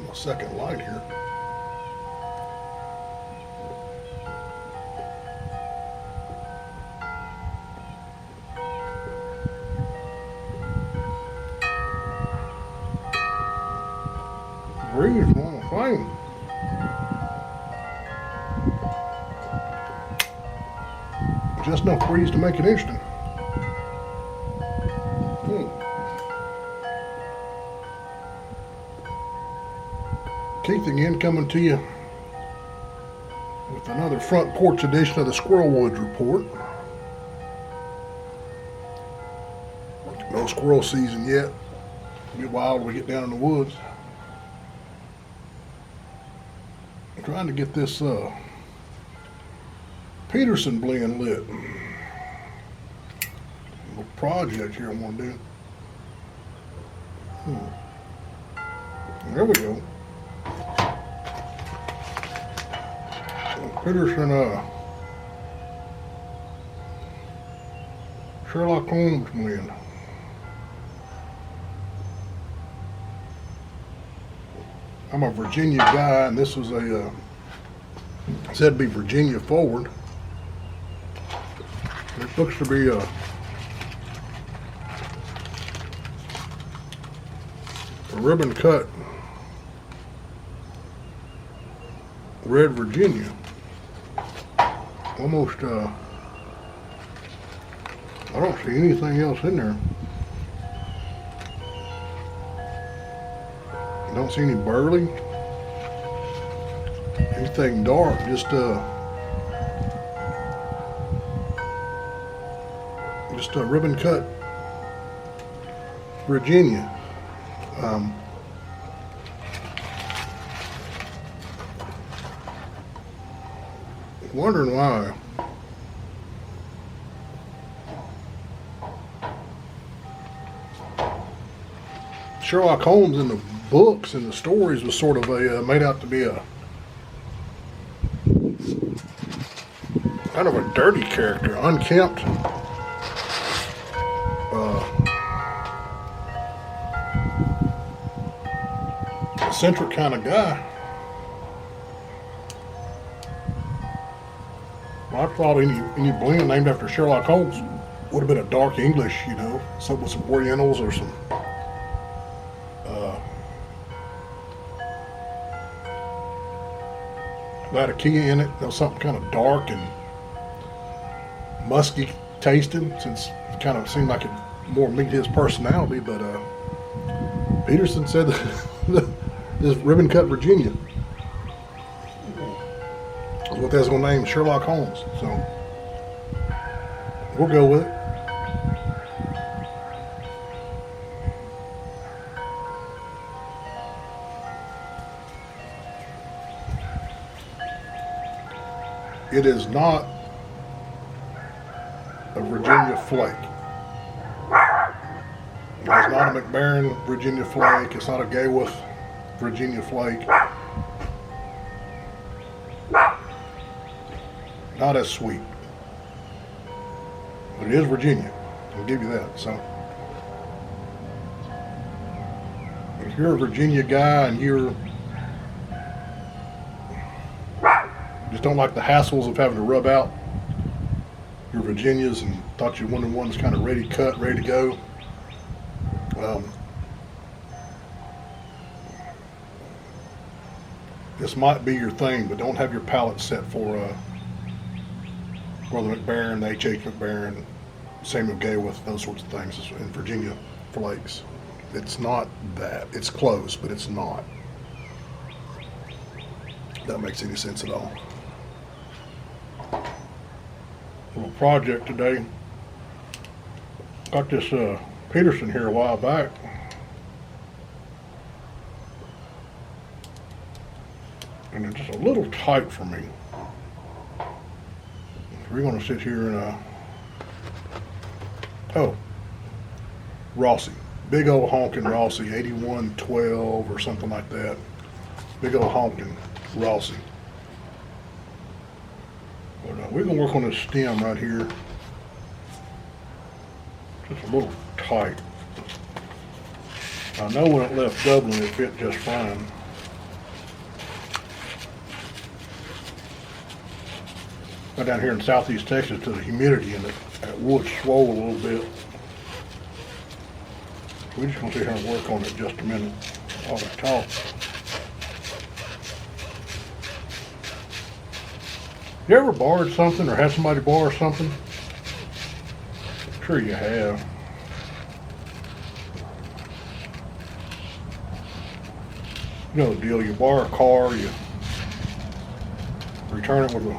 my second light here. Breeze, one flame. Just enough breeze to make it interesting. Keith again, coming to you with another front porch edition of the Squirrel Woods Report. No squirrel season yet. It'll be a while till we get down in the woods. I'm trying to get this Peterson blend lit. A little project here I want to do. There we go. Peterson Sherlock Holmes blend. I'm a Virginia guy, and this was a said to be Virginia forward. It looks to be a ribbon cut red Virginia. Almost, I don't see anything else in there. I don't see any burley, anything dark, just a ribbon cut Virginia. Wondering why Sherlock Holmes in the books and the stories was sort of a made out to be a kind of a dirty character, unkempt, eccentric kind of guy. I thought any blend named after Sherlock Holmes would have been a dark English, you know, some with some Orientals or some Latakia in it. There was something kind of dark and musky tasting, since it kind of seemed like it more meet his personality. But Peterson said that this ribbon cut Virginia is what that's going to name Sherlock Holmes. So we'll go with it. It is not a Virginia flake. It's not a McBaron Virginia flake. It's not a Gayworth Virginia flake. Not as sweet. But it is Virginia. I'll give you that. So if you're a Virginia guy and you're just don't like the hassles of having to rub out your Virginias and thought you wanted one's kind of ready cut, ready to go, this might be your thing, but don't have your palate set for the McBaron, the H.H. McBaron, Samuel Gayworth, those sorts of things in Virginia flakes. It's not that. It's close, but it's not. If that makes any sense at all. Little project today. Got this Peterson here a while back. And it's just a little tight for me. We're going to sit here and Rossi, big old honking Rossi, 8112 or something like that. Big old honking Rossi. But we're going to work on this stem right here. Just a little tight. I know when it left Dublin it fit just fine. But down here in southeast Texas, to the humidity in it, that wood swole a little bit. We're just gonna sit here and work on it just a minute while we talk. You ever borrowed something or had somebody borrow something? I'm sure you have. You know the deal, you borrow a car, you return it with a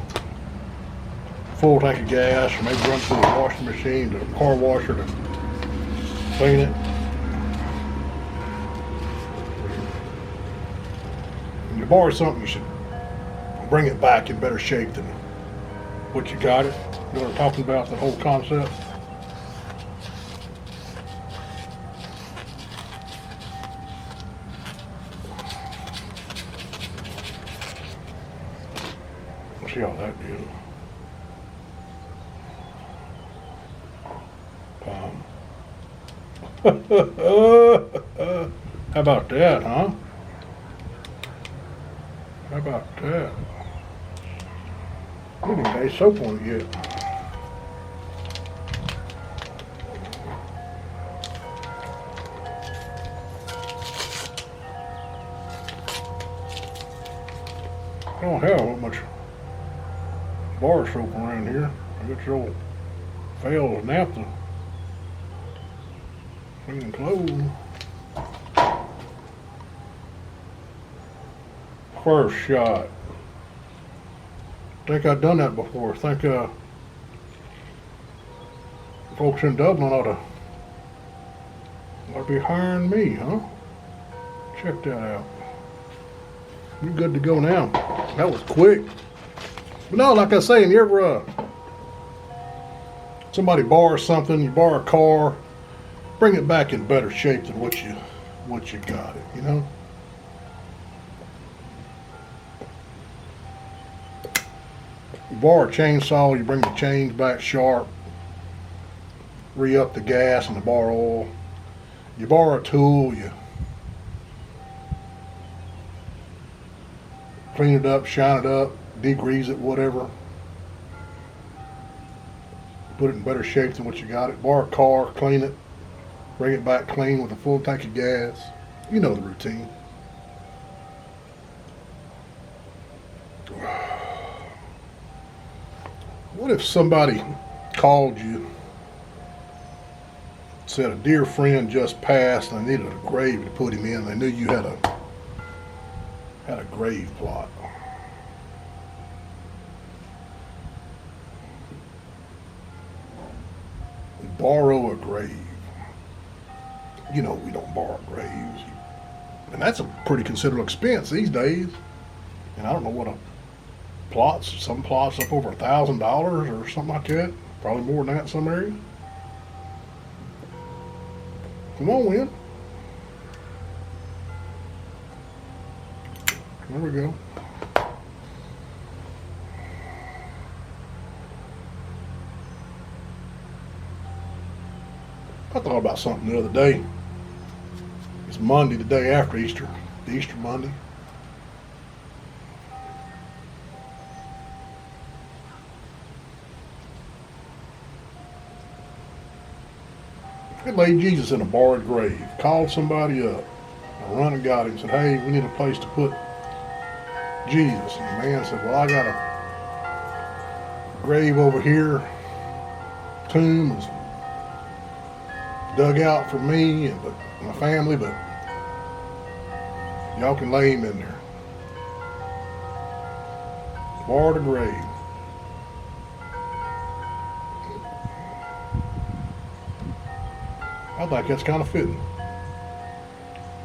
full tank of gas, or maybe run through the washing machine to the car washer to clean it. When you borrow something, you should bring it back in better shape than what you got it. You know what I'm talking about, the whole concept? See how that did. How about that, huh? How about that? We didn't have any soap on it yet. I don't have much bar soap around here. I got your old Fails naphtha. Cleaning clothes. First shot. Think I've done that before. Think folks in Dublin ought to be hiring me, huh? Check that out. We're good to go now. That was quick. But no, like I was saying, you ever somebody borrows something, you borrow a car, bring it back in better shape than what you got it, you know? You borrow a chainsaw, you bring the chains back sharp, re-up the gas and the bar oil. You borrow a tool, you clean it up, shine it up, degrease it, whatever. Put it in better shape than what you got it. Borrow a car, clean it, bring it back clean with a full tank of gas. You know the routine. What if somebody called you, said a dear friend just passed and they needed a grave to put him in. They knew you had a grave plot. Borrow a grave. You know we don't borrow graves. And that's a pretty considerable expense these days. And I don't know what some plots up over $1,000 or something like that. Probably more than that in some areas. Come on, Win. There we go. I thought about something the other day. It's Monday, the day after Easter, the Easter Monday. They laid Jesus in a borrowed grave, called somebody up, and run and got him, said, hey, we need a place to put Jesus. And the man said, well, I got a grave over here, tomb is dug out for me and my family, but y'all can lay him in there. Borrowed a grave. I think that's kind of fitting.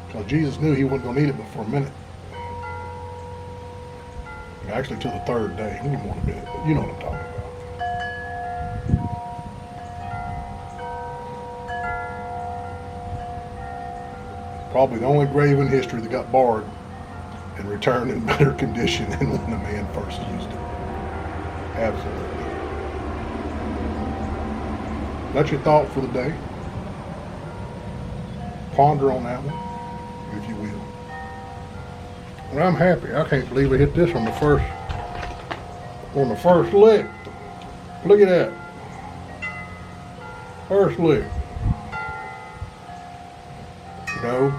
Because Jesus knew he wasn't going to need it but for a minute. Actually, to the third day. We didn't want a minute, but you know what I'm talking about. Probably the only grave in history that got borrowed and returned in better condition than when the man first used it. Absolutely. That's your thought for the day. Ponder on that one, if you will. Well, I'm happy. I can't believe I hit this on the first lick. Look at that. First lick. No.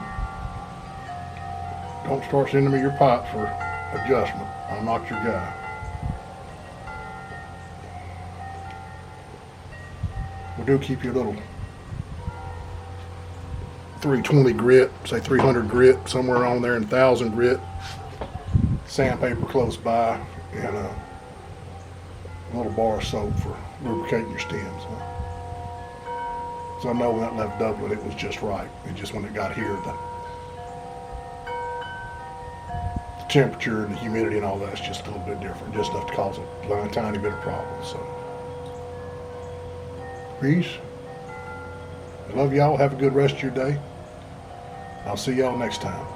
Don't start sending me your pipes for adjustment. I'm not your guy. We do keep you a little 320 grit, say 300 grit, somewhere on there, and 1,000 grit. Sandpaper close by, and a little bar of soap for lubricating your stems. So I know when that left Dublin, it was just right. It just when it got here, the temperature and the humidity and all that's just a little bit different, just enough to cause a tiny bit of problem. So, peace. I love y'all. Have a good rest of your day. I'll see y'all next time.